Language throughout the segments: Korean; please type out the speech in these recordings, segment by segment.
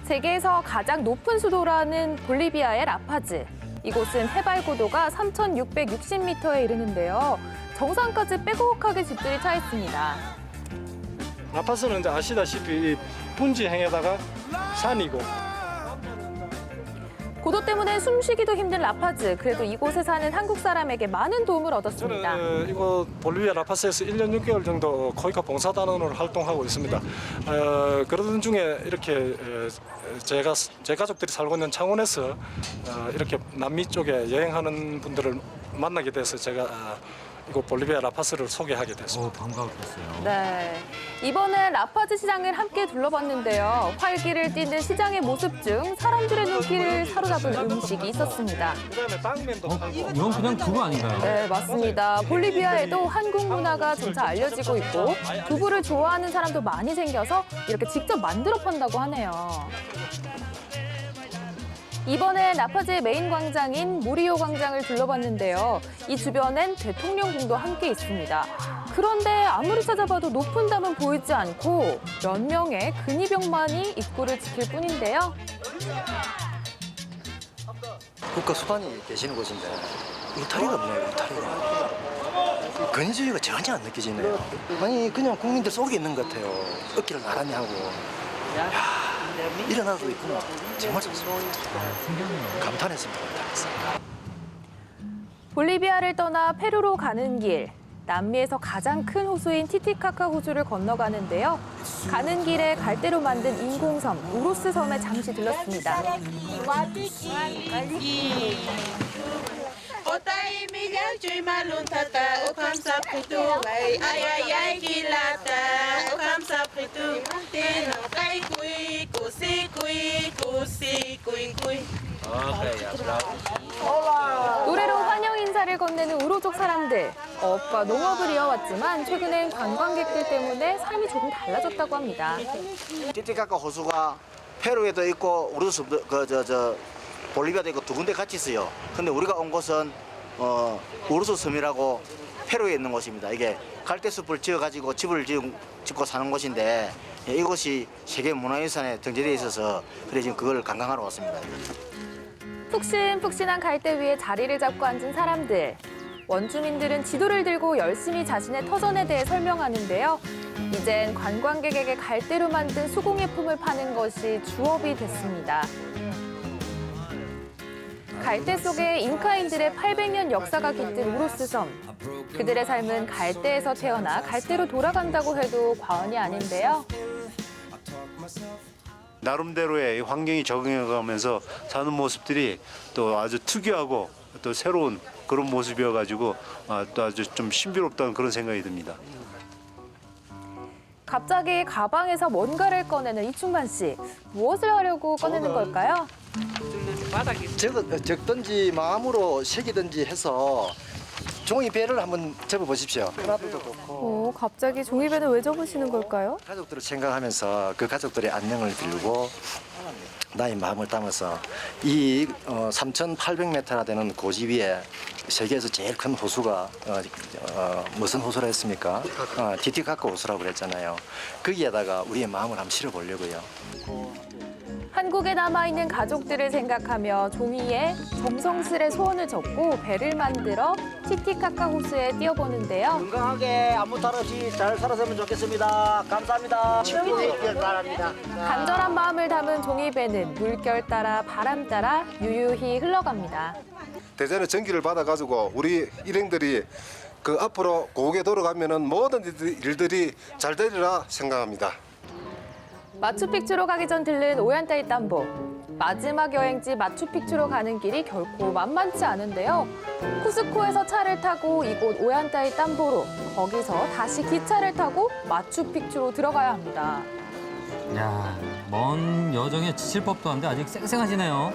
세계에서 가장 높은 수도라는 볼리비아의 라파즈. 이곳은 해발 고도가 3,660m에 이르는데요. 정상까지 빼곡하게 집들이 차 있습니다. 라파스는 이제 아시다시피 분지행에다가 산이고 고도 때문에 숨쉬기도 힘든 라파즈. 그래도 이곳에 사는 한국 사람에게 많은 도움을 얻었습니다. 저는 이곳 볼리비아 라파스에서 1년 6개월 정도 코이카 봉사단원으로 활동하고 있습니다. 그러던 중에 이렇게 제 가족들이 살고 있는 창원에서 이렇게 남미 쪽에 여행하는 분들을 만나게 돼서 제가 이곳 볼리비아 라파스를 소개하게 됐습니다. 반가웠겠어요. 네, 이번엔 라파즈 시장을 함께 둘러봤는데요. 활기를 띠는 시장의 모습 중 사람들의 눈길을 사로잡은 음식이 있었습니다. 그다음에 당면도 팔고. 이건 그냥 두부 아닌가요? 네, 맞습니다. 볼리비아에도 한국 문화가 점차 알려지고 있고 두부를 좋아하는 사람도 많이 생겨서 이렇게 직접 만들어 판다고 하네요. 이번엔 라파즈의 메인 광장인 무리오 광장을 둘러봤는데요. 이 주변엔 대통령궁도 함께 있습니다. 그런데 아무리 찾아봐도 높은 담은 보이지 않고 몇 명의 근위병만이 입구를 지킬 뿐인데요. 국가 수반이 계시는 곳인데 울타리가 없네요. 울타리가. 근위주의가 전혀 안 느껴지네요. 아니 그냥 국민들 속에 있는 것 같아요. 어깨를 나란히 하고. 야, 일어나도 있구나. 정말 좋습니다. 감탄했습니다. 감탄했어요. 볼리비아를 떠나 페루로 가는 길. 남미에서 가장 큰 호수인 티티카카 호수를 건너가는데요. 가는 길에 갈대로 만든 인공섬 우로스 섬에 잠시 들렀습니다. Otai Miguel Cuy Malun Tata Okam Sapritu Ay ay ay Gilata Okam Sapritu Tino Kai Kui Kusi Kui Kusi Kui Kui 노래로 환영 인사를 건네는 우로족 사람들. 어업과 농업을 이어왔지만 최근엔 관광객들 때문에 삶이 조금 달라졌다고 합니다. 티티카카 호수가 페루에도 있고 우르스 볼리비아도 있고 두 군데 같이 있어요. 근데 우리가 온 곳은 우르스 섬이라고 페루에 있는 곳입니다. 이게 갈대숲을 지어가지고 집을 짓고 사는 곳인데 이곳이 세계 문화유산에 등재되어 있어서 그래 지금 그걸 관광하러 왔습니다. 푹신푹신한 갈대 위에 자리를 잡고 앉은 사람들. 원주민들은 지도를 들고 열심히 자신의 터전에 대해 설명하는데요. 이젠 관광객에게 갈대로 만든 수공예품을 파는 것이 주업이 됐습니다. 갈대 속에 잉카인들의 800년 역사가 깃든 우로스 섬. 그들의 삶은 갈대에서 태어나 갈대로 돌아간다고 해도 과언이 아닌데요. 나름대로의 환경에 적응해가면서 사는 모습들이 또 아주 특이하고 또 새로운 그런 모습이어가지고 또 아주 좀 신비롭다는 그런 생각이 듭니다. 갑자기 가방에서 뭔가를 꺼내는 이충만 씨. 무엇을 하려고 꺼내는 걸까요? 적든지 마음으로 새기든지 해서 종이배를 한번 접어보십시오. 하나도 좋고. 갑자기 종이배는 왜 접으시는 걸까요? 가족들을 생각하면서 그 가족들의 안녕을 빌고 나의 마음을 담아서 이 3,800m나 되는 고지 위에 세계에서 제일 큰 호수가 무슨 호수라 했습니까? 티티카카 호수라고 그랬잖아요. 거기에다가 우리의 마음을 한번 실어보려고요. 한국에 남아있는 가족들을 생각하며 종이에 정성스레 소원을 적고 배를 만들어 티티카카 호수에 띄워보는데요. 건강하게 아무 탈 없이 잘 살았으면 좋겠습니다. 감사합니다. 친구들 바랍니다. 간절한 마음을 담은 종이배는 물결 따라 바람 따라 유유히 흘러갑니다. 대전에 전기를 받아가지고 우리 일행들이 그 앞으로 고국에 돌아가면은 모든 일들이 잘 되리라 생각합니다. 마추픽추로 가기 전 들른 오얀따이 땀보. 마지막 여행지 마추픽추로 가는 길이 결코 만만치 않은데요. 쿠스코에서 차를 타고 이곳 오얀따이 땀보로, 거기서 다시 기차를 타고 마추픽추로 들어가야 합니다. 야, 먼 여정에 지칠 법도 한데 아직 쌩쌩하시네요.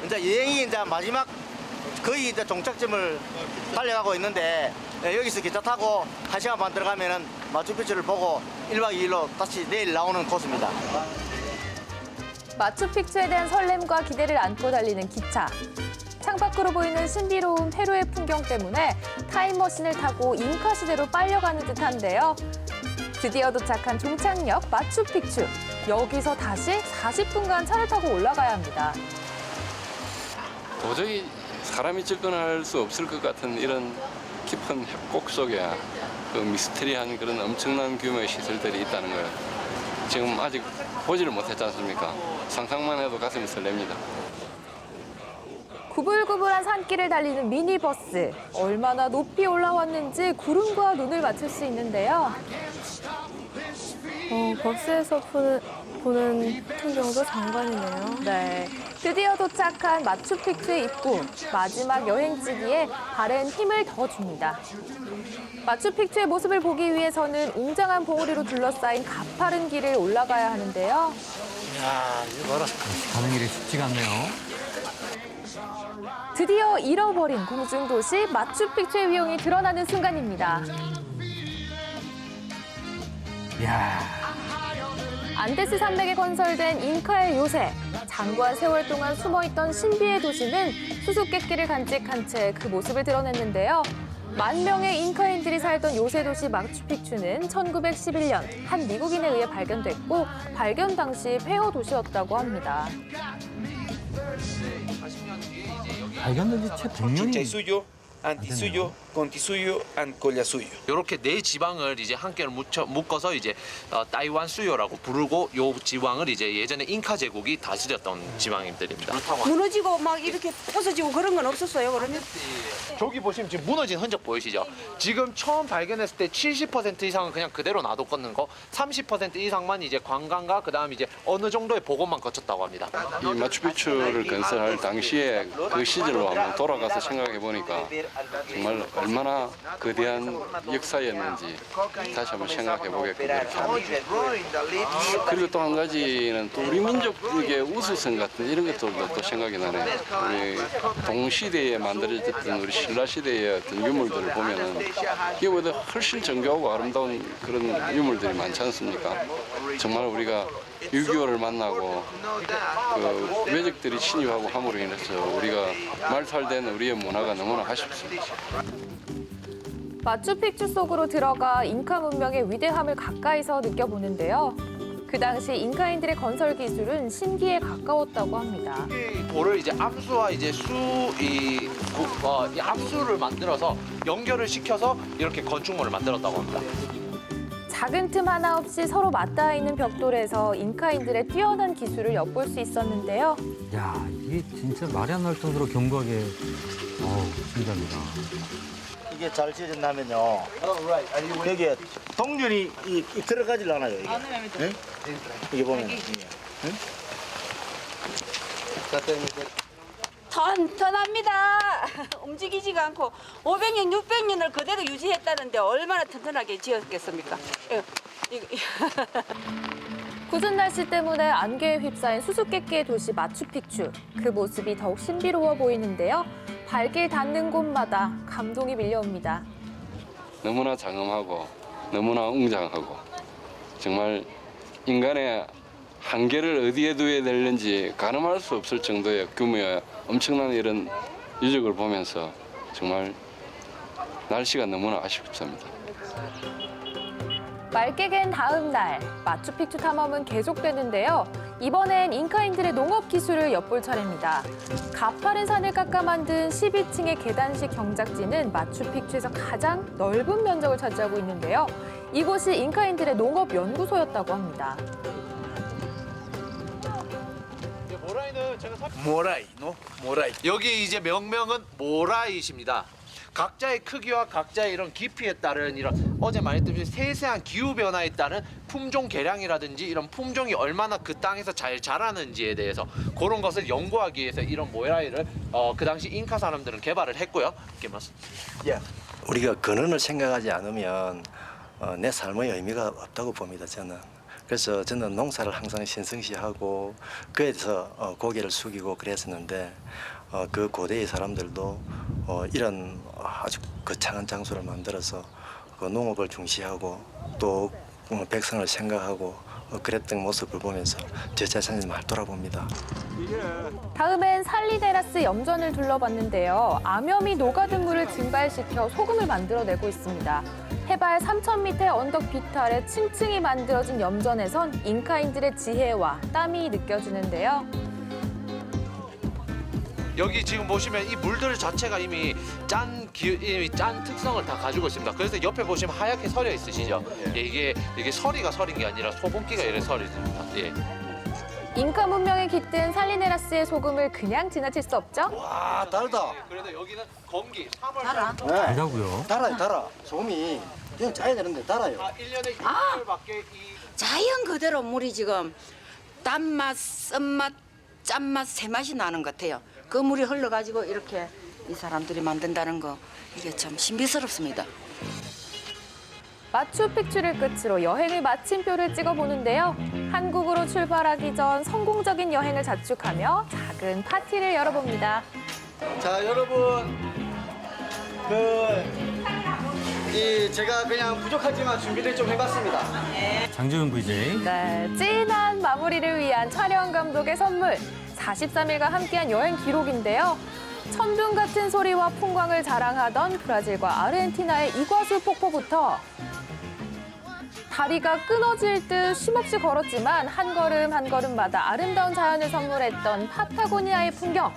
이제 여행이 이제 마지막 거의 이제 종착점을 달려가고 있는데 여기서 기차 타고 1시간 반 들어가면은 마추픽추를 보고 1박 2일로 다시 내일 나오는 코스입니다. 마추픽추에 대한 설렘과 기대를 안고 달리는 기차. 창밖으로 보이는 신비로운 페루의 풍경 때문에 타임머신을 타고 잉카 시대로 빨려가는 듯한데요. 드디어 도착한 종착역 마추픽추. 여기서 다시 40분간 차를 타고 올라가야 합니다. 도저히 사람이 접근할 수 없을 것 같은 이런 깊은 협곡 속에 그 미스터리한 그런 엄청난 규모의 시설들이 있다는 걸 지금 아직 보지를 못했지 않습니까? 상상만 해도 가슴이 설렙니다. 구불구불한 산길을 달리는 미니버스. 얼마나 높이 올라왔는지 구름과 눈을 맞출 수 있는데요. 버스에서 보는 풍경도 장관이네요. 네, 드디어 도착한 마추픽추의 입구. 마지막 여행지기에 발엔 힘을 더 줍니다. 마추픽추의 모습을 보기 위해서는 웅장한 봉우리로 둘러싸인 가파른 길을 올라가야 하는데요. 가는 길이 쉽지가 않네요. 드디어 잃어버린 공중도시 마추픽추의 위용이 드러나는 순간입니다. 이야, 안데스 산맥에 건설된 잉카의 요새. 장구한 세월 동안 숨어있던 신비의 도시는 수수께끼를 간직한 채 그 모습을 드러냈는데요. 10,000명의 잉카인들이 살던 요새 도시 마추픽추는 1911년 한 미국인에 의해 발견됐고 발견 당시 폐허 도시였다고 합니다. 발견된 지 채 100년이 suyo, antisuyo, contisuyo, and collasuyo. 이렇게 네 지방을 이제 한께 묶어서 이제 따이완 수요라고 부르고 요 지방을 이제 예전에 잉카 제국이 다스렸던 지방들입니다. 무너지고 막 이렇게 부서지고 그런 건 없었어요, 그러면? 저기 보시면 지금 무너진 흔적 보이시죠? 지금 처음 발견했을 때 70% 이상은 그냥 그대로 놔뒀는 거, 30% 이상만 이제 관광과 그다음 이제 어느 정도의 복원만 거쳤다고 합니다. 이 마추픽추를 건설할 당시에 그 시절로 한번 돌아가서 생각해 보니까 정말 얼마나 거대한 역사였는지 다시 한번 생각해 보게끔 그렇게 합니다. 그리고 또 한 가지는 또 우리 민족의 우수성 같은 이런 것들도 또 생각이 나네요. 우리 동시대에 만들어졌던 우리 신라 시대의 어떤 유물들을 보면은 이거보다 훨씬 정교하고 아름다운 그런 유물들이 많지 않습니까? 정말 우리가 6.25를 만나고 그 외적들이 침입하고 함으로 인해서 우리가 말살된 우리의 문화가 너무나 아쉽습니다. 마추픽추 속으로 들어가 잉카 문명의 위대함을 가까이서 느껴보는데요. 그 당시 잉카인들의 건설 기술은 신기에 가까웠다고 합니다. 이 돌을 이제 암수와 이제 이 암수를 만들어서 연결을 시켜서 이렇게 건축물을 만들었다고 합니다. 작은 틈 하나 없이 서로 맞닿아 있는 벽돌에서 잉카인들의 뛰어난 기술을 엿볼 수 있었는데요. 야, 이게 진짜 말이 안 나올 정도로 견고하게 신기합니다. 이게 잘 지어진다면요. 여기에 동전이 들어가질 않아요. 이게. 네? 이게 보면. 응? 튼튼합니다. 움직이지가 않고 500년, 600년을 그대로 유지했다는데 얼마나 튼튼하게 지었겠습니까? 굳은 날씨 때문에 안개에 휩싸인 수수께끼의 도시 마추픽추. 그 모습이 더욱 신비로워 보이는데요. 발길 닿는 곳마다 감동이 밀려옵니다. 너무나 장엄하고 너무나 웅장하고 정말 인간의 한계를 어디에 둬야 되는지 가늠할 수 없을 정도의 규모의 엄청난 이런 유적을 보면서 정말 날씨가 너무나 아쉽습니다. 맑게 갠 다음 날 마추픽추 탐험은 계속되는데요. 이번엔 잉카인들의 농업 기술을 엿볼 차례입니다. 가파른 산을 깎아 만든 12층의 계단식 경작지는 마추픽추에서 가장 넓은 면적을 차지하고 있는데요. 이곳이 잉카인들의 농업 연구소였다고 합니다. 모라이. 여기 이제 명명은 모라이십니다. 각자의 크기와 각자의 이런 깊이에 따른 이런 어제 말했듯이 세세한 기후 변화에 따른 품종 개량이라든지 이런 품종이 얼마나 그 땅에서 잘 자라는지에 대해서 그런 것을 연구하기 위해서 이런 모라이를 그 당시 잉카 사람들은 개발을 했고요. 이렇게 맞습니다. 우리가 근원을 생각하지 않으면 내 삶의 의미가 없다고 봅니다. 저는. 그래서 저는 농사를 항상 신성시하고 그에 대해서 고개를 숙이고 그랬었는데 그 고대의 사람들도 이런 아주 거창한 장소를 만들어서 그 농업을 중시하고 또 백성을 생각하고 그랬던 모습을 보면서 제 자신을 말 돌아봅니다. 다음엔 살리데라스 염전을 둘러봤는데요. 암염이 녹아든 물을 증발시켜 소금을 만들어내고 있습니다. 해발 3,000m의 언덕 비탈에 층층이 만들어진 염전에선 잉카인들의 지혜와 땀이 느껴지는데요. 여기 지금 보시면 이 물들 자체가 이미 짠 특성을 다 가지고 있습니다. 그래서 옆에 보시면 하얗게 서려 있으시죠? 예, 이게 서리가 서린 게 아니라 소금기가 이래 서리입니다. 예. 잉카 문명에 깃든 살리네라스의 소금을 그냥 지나칠 수 없죠. 와 달다. 그래도 여기는 건기 3월 달아? 네. 달다고요? 달아. 소금이 그냥 짜야 되는데 달아요. 1년에 6개월밖에 이 자연 그대로 물이 지금 단맛, 쓴맛, 짠맛 세 맛이 나는 것 같아요. 그 물이 흘러가지고 이렇게 이 사람들이 만든다는 거 이게 참 신비스럽습니다. 마추픽추를 끝으로 여행의 마침표를 찍어보는데요. 한국으로 출발하기 전 성공적인 여행을 자축하며 작은 파티를 열어봅니다. 자 여러분 제가 그냥 부족하지만 준비를 좀 해봤습니다. 장지훈 VJ. 네, 진한 마무리를 위한 촬영 감독의 선물. 43일간 함께한 여행 기록인데요. 천둥 같은 소리와 풍광을 자랑하던 브라질과 아르헨티나의 이과수 폭포부터 다리가 끊어질 듯 쉼없이 걸었지만 한 걸음 한 걸음마다 아름다운 자연을 선물했던 파타고니아의 풍경.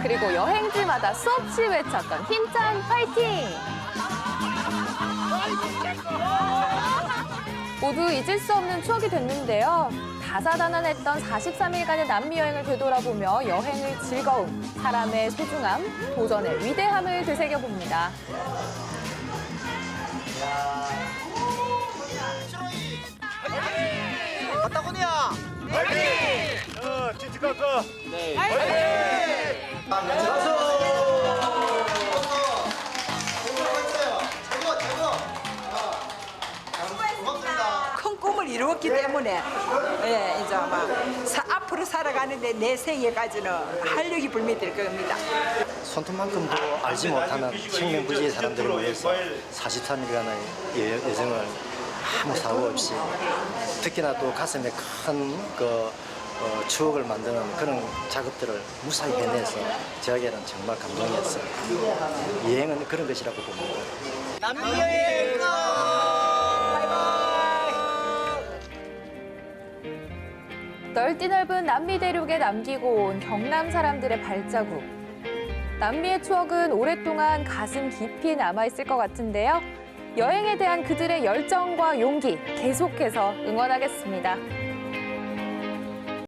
그리고 여행지마다 수없이 외쳤던 힘찬 파이팅! 모두 잊을 수 없는 추억이 됐는데요. 다사다난했던 43일간의 남미 여행을 되돌아보며 여행의 즐거움, 사람의 소중함, 도전의 위대함을 되새겨봅니다. 파타고니아 화이팅! 찌찌까까. 네. 화이팅! 가서 큰 꿈을 이루었기 때문에 예, 이제 아마 앞으로 살아가는데 내 생애까지는 활력이 불미될 겁니다. 손톱만큼도 알지 못하는 생명부지의 사람들을 위해서 43일간의 여정을 아무 사고 없이 특히나 또 가슴에 큰 추억을 만드는 그런 작업들을 무사히 해내서 저에게는 정말 감동이었어요. 여행은 그런 것이라고 봅니다. 남미 여행 넓디 넓은 남미 대륙에 남기고 온 경남 사람들의 발자국. 남미의 추억은 오랫동안 가슴 깊이 남아있을 것 같은데요. 여행에 대한 그들의 열정과 용기 계속해서 응원하겠습니다.